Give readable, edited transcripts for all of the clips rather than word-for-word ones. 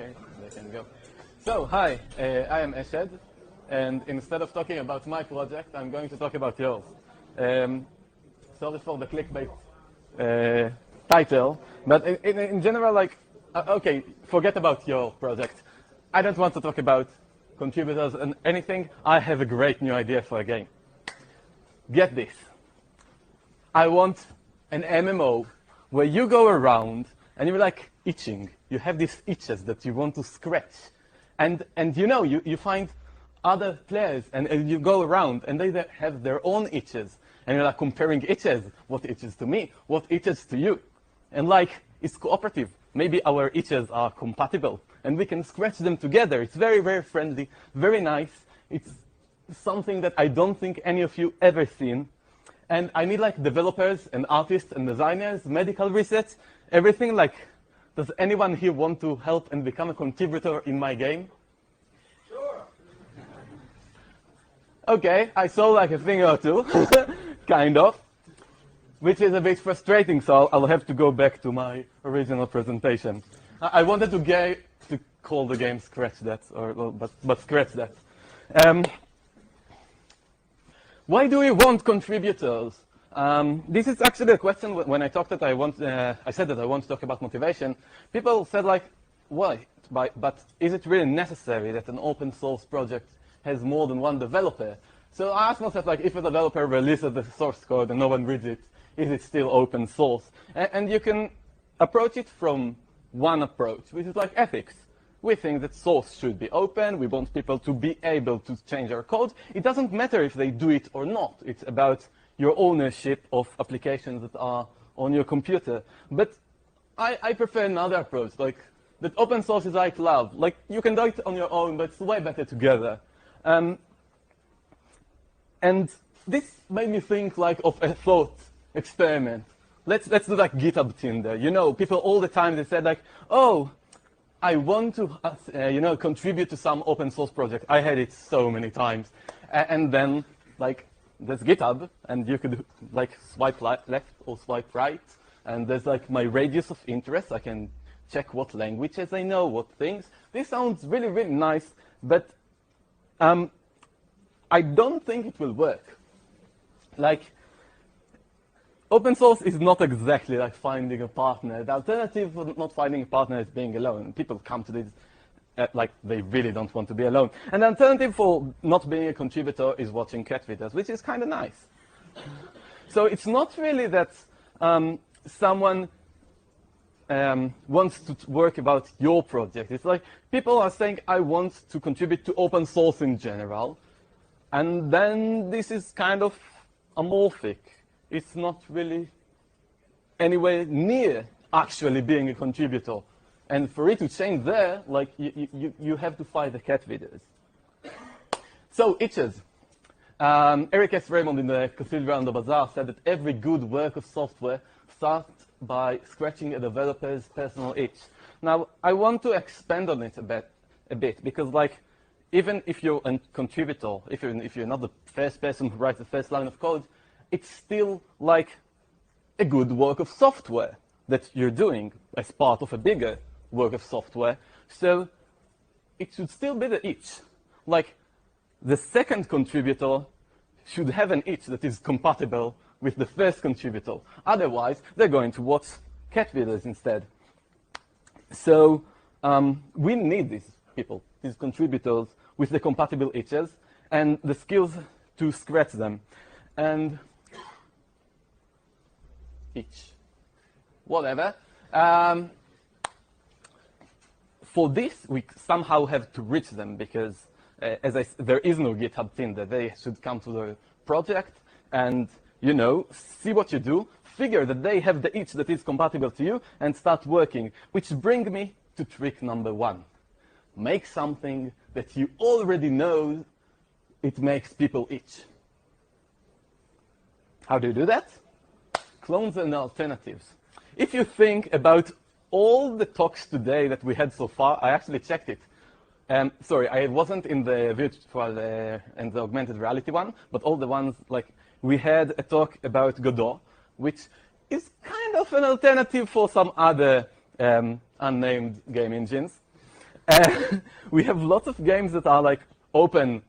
Okay, they can go. So, hi, I am Eshed, and instead of talking about my project, I'm going to talk about yours. Sorry for the clickbait title, but in general, like, okay, forget about your project. I don't want to talk about contributors and anything. I have a great new idea for a game. Get this. I want an MMO where you go around and you're like itching. You have these itches that you want to scratch. And you know, you find other players and you go around and they have their own itches. And you're like comparing itches. What itches to me? What itches to you? And like, it's cooperative. Maybe our itches are compatible and we can scratch them together. It's very, very friendly, very nice. It's something that I don't think any of you ever seen. And I need like developers and artists and designers, medical research, everything. Like, does anyone here want to help and become a contributor in my game? Sure. Okay, I saw like a thing or two, kind of, which is a bit frustrating, so I'll have to go back to my original presentation. I wanted to call the game Scratch That, but Scratch That. Why do we want contributors? This is actually a question when I talked that I said that I want to talk about motivation. People said like, why? But is it really necessary that an open source project has more than one developer? So I asked myself, like, if a developer releases the source code and no one reads it, is it still open source? And you can approach it from one approach, which is like ethics. We think that source should be open. We want people to be able to change our code. It doesn't matter if they do it or not. It's about your ownership of applications that are on your computer. But I prefer another approach, like that open source is like love. Like, you can do it on your own, but it's way better together. And this made me think like of a thought experiment. Let's do like GitHub Tinder. You know, people all the time, they said like, oh, I want to, contribute to some open source project. I had it so many times. And then, like, there's GitHub, and you could, like, swipe left or swipe right. And there's, like, my radius of interest. I can check what languages I know, what things. This sounds really, really nice, but I don't think it will work. Like, open source is not exactly like finding a partner. The alternative for not finding a partner is being alone. People come to this like they really don't want to be alone. And the alternative for not being a contributor is watching cat videos, which is kind of nice. So it's not really that someone wants to work about your project. It's like people are saying, I want to contribute to open source in general. And then this is kind of amorphic. It's not really anywhere near actually being a contributor. And for it to change there, like, you have to find the cat videos. So, itches. Eric S. Raymond in the Cathedral and the Bazaar said that every good work of software starts by scratching a developer's personal itch. Now, I want to expand on it a bit because, like, even if you're a contributor, if you're not the first person who writes the first line of code, it's still like a good work of software that you're doing as part of a bigger work of software. So it should still be the itch. Like, the second contributor should have an itch that is compatible with the first contributor. Otherwise, they're going to watch cat videos instead. So we need these people, these contributors with the compatible itches and the skills to scratch them. And itch, whatever. For this, we somehow have to reach them because, there is no GitHub Tinder. They should come to the project and, see what you do, figure that they have the itch that is compatible to you, and start working. Which brings me to trick number 1. Make something that you already know it makes people itch. How do you do that? Clones and alternatives. If you think about all the talks today that we had so far, I actually checked it. Sorry, I wasn't in the virtual and the augmented reality one, but all the ones, like, we had a talk about Godot, which is kind of an alternative for some other unnamed game engines. We have lots of games that are like open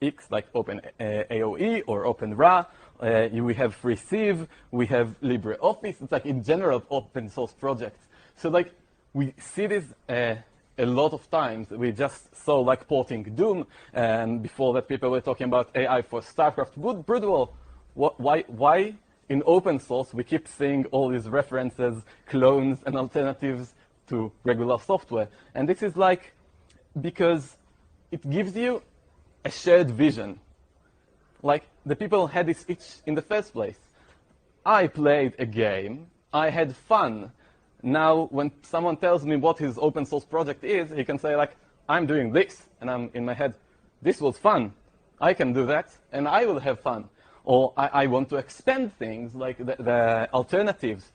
X, like Open AOE or Open RA. We have FreeCiv, we have LibreOffice. It's like in general open source projects. So like we see this a lot of times. We just saw like porting Doom, and before that people were talking about AI for StarCraft. Brood War. Why in open source we keep seeing all these references, clones, and alternatives to regular software? And this is like because it gives you a shared vision. Like the people had this itch in the first place. I played a game, I had fun. Now when someone tells me what his open source project is, he can say like, I'm doing this, and I'm in my head, this was fun. I can do that, and I will have fun. Or I want to expand things like the alternatives.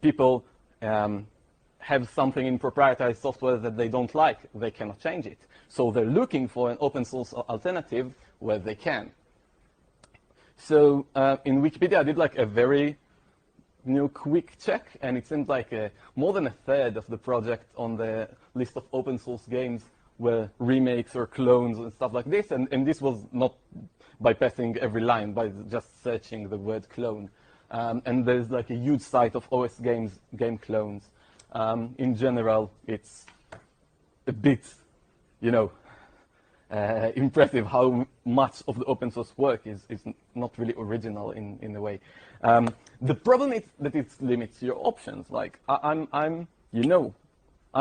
People have something in proprietary software that they don't like, they cannot change it. So they're looking for an open source alternative where they can. So in Wikipedia, I did like a very quick check, and it seems like more than a third of the project on the list of open source games were remakes or clones and stuff like this. And this was not by passing every line, by just searching the word clone. And there's like a huge site of OS games, game clones. In general, it's a bit, impressive how much of the open source work is not really original in a way. The problem is that it limits your options. Like I'm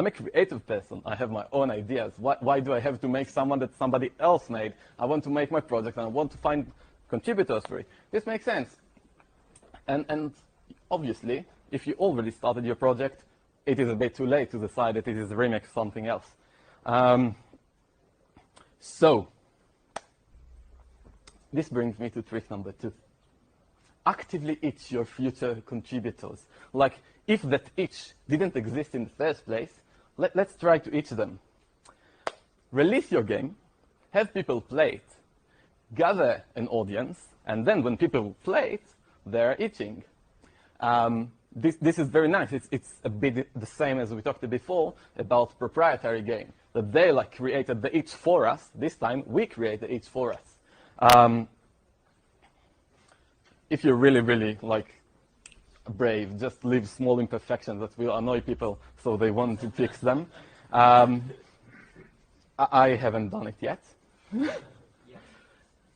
a creative person. I have my own ideas. Why do I have to make someone that somebody else made? I want to make my project and I want to find contributors for it. This makes sense. And obviously, if you already started your project, it is a bit too late to decide that it is a remake of something else. So, this brings me to trick number 2. Actively itch your future contributors. Like, if that itch didn't exist in the first place, let's try to itch them. Release your game, have people play it, gather an audience, and then when people play it, they're itching. This is very nice. It's a bit the same as we talked before about proprietary game. That they like created the itch for us. This time we create the itch for us. If you're really, really like brave, just leave small imperfections that will annoy people so they want to fix them. I haven't done it yet.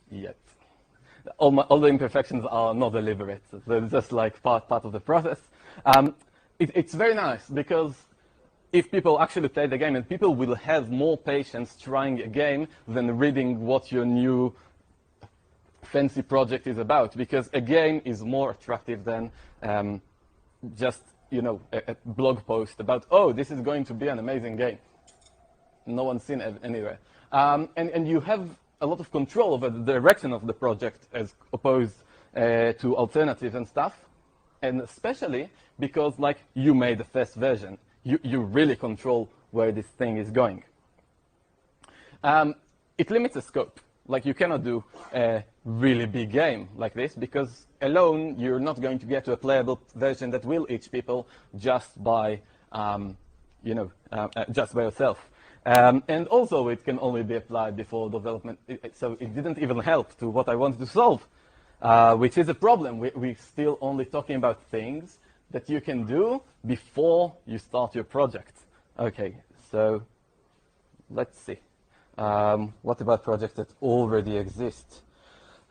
Yet. All the imperfections are not deliberate. They're just like part of the process. It's very nice because if people actually play the game, and people will have more patience trying a game than reading what your new fancy project is about, because a game is more attractive than just a blog post about, oh, this is going to be an amazing game. No one's seen it anywhere. And you have a lot of control over the direction of the project as opposed to alternatives and stuff. And especially because like you made the first version, you really control where this thing is going. It limits the scope. Like you cannot do a really big game like this because alone you're not going to get to a playable version that will itch people just by just by yourself. And also it can only be applied before development. So it didn't even help to what I wanted to solve, which is a problem. We're still only talking about things that you can do before you start your project. Okay, so let's see. What about projects that already exist?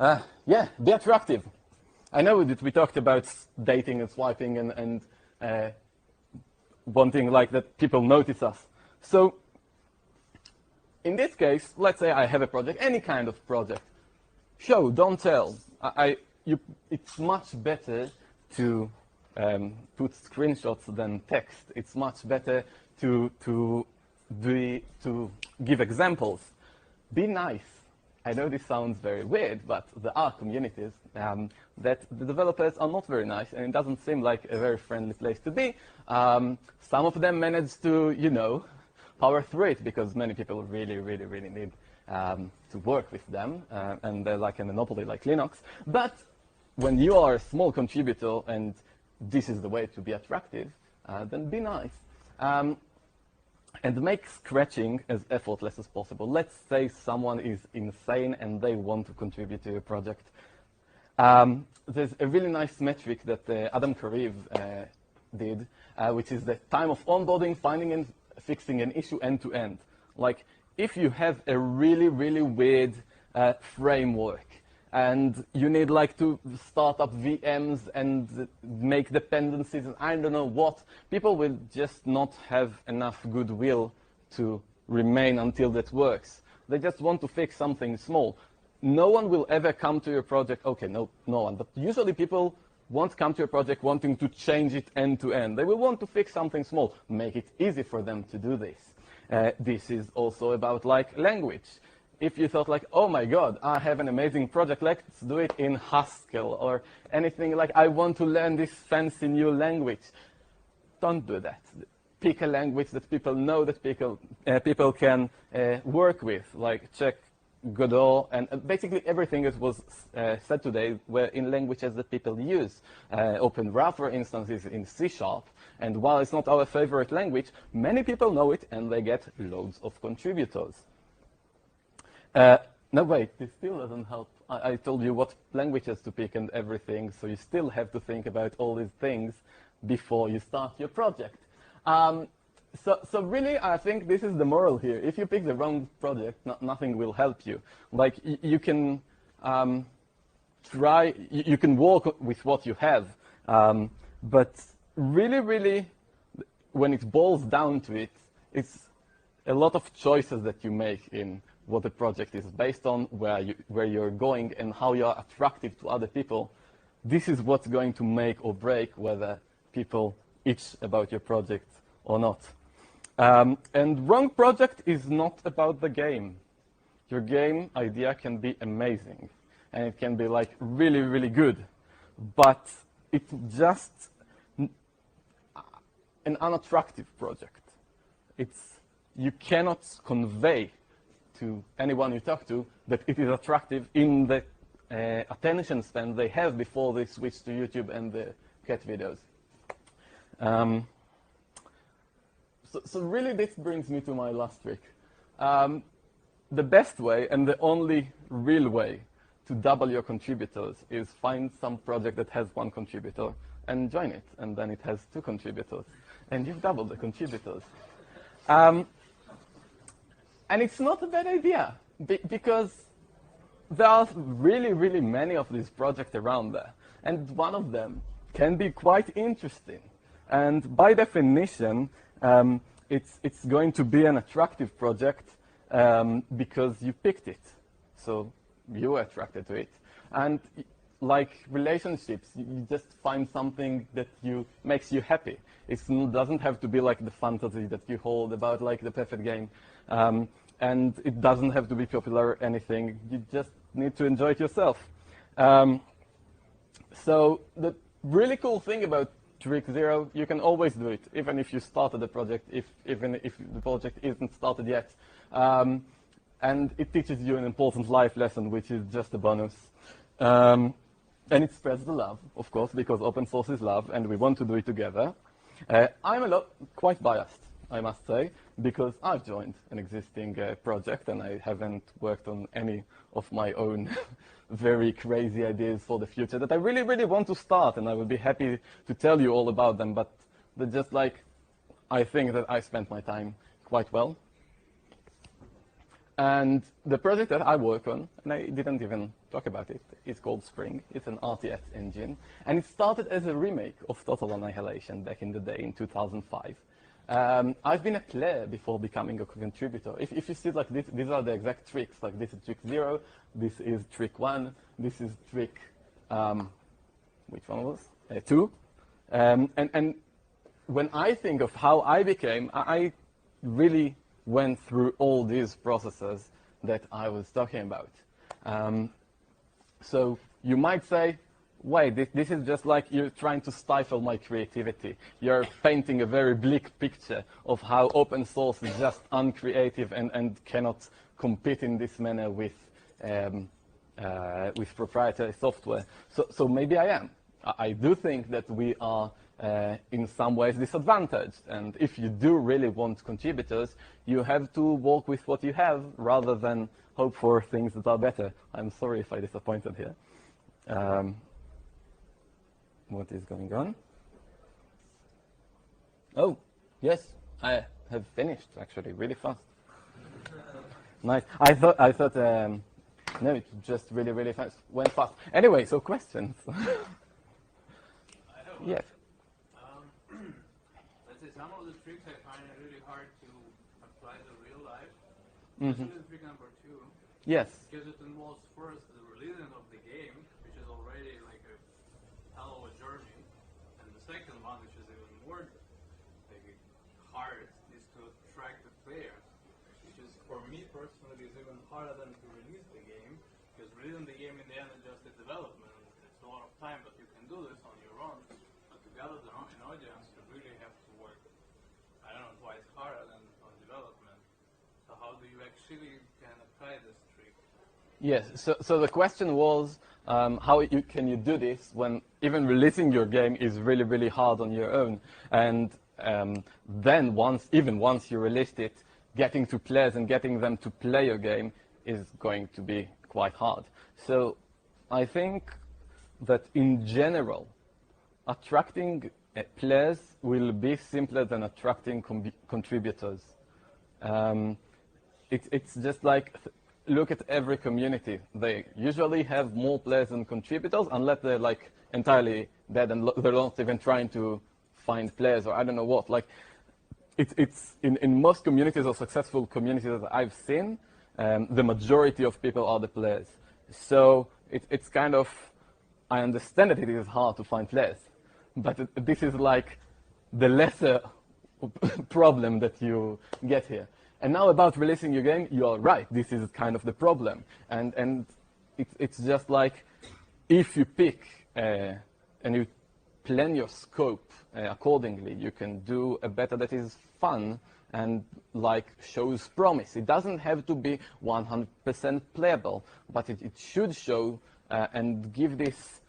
Yeah, be attractive. I know that we talked about dating and swiping and wanting like that people notice us. So in this case, let's say I have a project, any kind of project. Show, don't tell. It's much better to put screenshots than text. It's much better to give examples. Be nice. I know this sounds very weird, but there are communities that the developers are not very nice, and it doesn't seem like a very friendly place to be. Some of them manage to, power through it because many people really, really, really need to work with them, and they're like a monopoly like Linux. But when you are a small contributor and this is the way to be attractive, then be nice. and make scratching as effortless as possible. Let's say someone is insane and they want to contribute to your project. There's a really nice metric that Adam Kariv did, which is the time of onboarding, finding and fixing an issue end to end. Like, if you have a really, really weird framework and you need like to start up VMs and make dependencies and I don't know what, people will just not have enough goodwill to remain until that works. They just want to fix something small. No one will ever come to your project, okay, no one, but usually people won't come to your project wanting to change it end to end. They will want to fix something small, make it easy for them to do this. This is also about like language. If you thought like, oh my God, I have an amazing project, let's do it in Haskell or anything like, I want to learn this fancy new language. Don't do that. Pick a language that people know, that people can work with, like check Godot, and basically everything that was said today were in languages that people use. OpenGraph, for instance, is in C#, and while it's not our favorite language, many people know it, and they get loads of contributors. No, wait, this still doesn't help. I told you what languages to pick and everything, so you still have to think about all these things before you start your project. So really, I think this is the moral here. If you pick the wrong project, nothing will help you. Like, you can try, you can work with what you have, but really, really, when it boils down to it, it's a lot of choices that you make in what the project is based on, where you're going, and how you are attractive to other people. This is what's going to make or break whether people itch about your project or not. And wrong project is not about the game. Your game idea can be amazing, and it can be like really, really good, but it's just an unattractive project. You cannot convey to anyone you talk to that it is attractive in the attention span they have before they switch to YouTube and the cat videos. So really this brings me to my last trick. The best way and the only real way to double your contributors is find some project that has one contributor and join it, and then it has 2 contributors, and you've doubled the contributors. And it's not a bad idea, because there are really, really many of these projects around there, and one of them can be quite interesting. And by definition, it's going to be an attractive project because you picked it, so you were attracted to it. And like relationships, you just find something that makes you happy. It doesn't have to be like the fantasy that you hold about like the perfect game. And it doesn't have to be popular or anything. You just need to enjoy it yourself. So the really cool thing about Trick Zero, you can always do it, even if you started the project, even if the project isn't started yet. And it teaches you an important life lesson, which is just a bonus. And it spreads the love, of course, because open source is love, and we want to do it together. I'm quite biased, I must say, because I've joined an existing project, and I haven't worked on any of my own very crazy ideas for the future that I really, really want to start, and I would be happy to tell you all about them, but they're just like, I think that I spent my time quite well. And the project that I work on, and I didn't even talk about it, is called Spring. It's an RTS engine, and it started as a remake of Total Annihilation back in the day in 2005. I've been a player before becoming a contributor. If you see like this, these are the exact tricks. Like this is trick 0, this is trick 1, this is trick, which one was? 2. And when I think of how I became, I really went through all these processes that I was talking about. So you might say, wait, this is just like you're trying to stifle my creativity. You're painting a very bleak picture of how open source is just uncreative and cannot compete in this manner with proprietary software. So maybe I am. I do think that we are in some ways disadvantaged. And if you do really want contributors, you have to work with what you have rather than hope for things that are better. I'm sorry if I disappointed here. What is going on? Oh, yes, I have finished actually really fast. Nice. I thought no, it just really fast. Went fast. Anyway, so questions. I have one. Yes. Let's say some of the tricks I find it really hard to apply to real life. Mm-hmm. Especially trick number 2. Yes. Because it involves first the releasing of the game, which is already like a hell of a journey. And the second one, which is even more like hard, is to attract the players. Which is, for me personally, is even harder than to release the game. Because releasing the game in the end is just the development. It's a lot of time, but you can do this on your own. But to gather an audience, you really have to work, I don't know, twice harder than on development. So how do you actually can apply this trick? Yes. So the question was, how can you do this when even releasing your game is really hard on your own, and then once you released it, getting to players and getting them to play your game is going to be quite hard. So I think that in general, attracting players will be simpler than attracting contributors. It's just like, look at every community. They usually have more players than contributors, unless they're like entirely dead and they're not even trying to find players or I don't know what. Like, it's in most communities or successful communities that I've seen, the majority of people are the players. So it's kind of, I understand that it is hard to find players, but this is like the lesser problem that you get here. And now about releasing your game, you are right. This is kind of the problem, and it's just like, if you pick and you plan your scope accordingly, you can do a beta that is fun and like shows promise. It doesn't have to be 100% playable, but it should show and give this,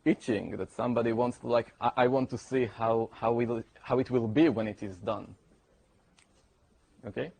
itching that somebody wants to, like, I want to see how it will be when it is done. Okay?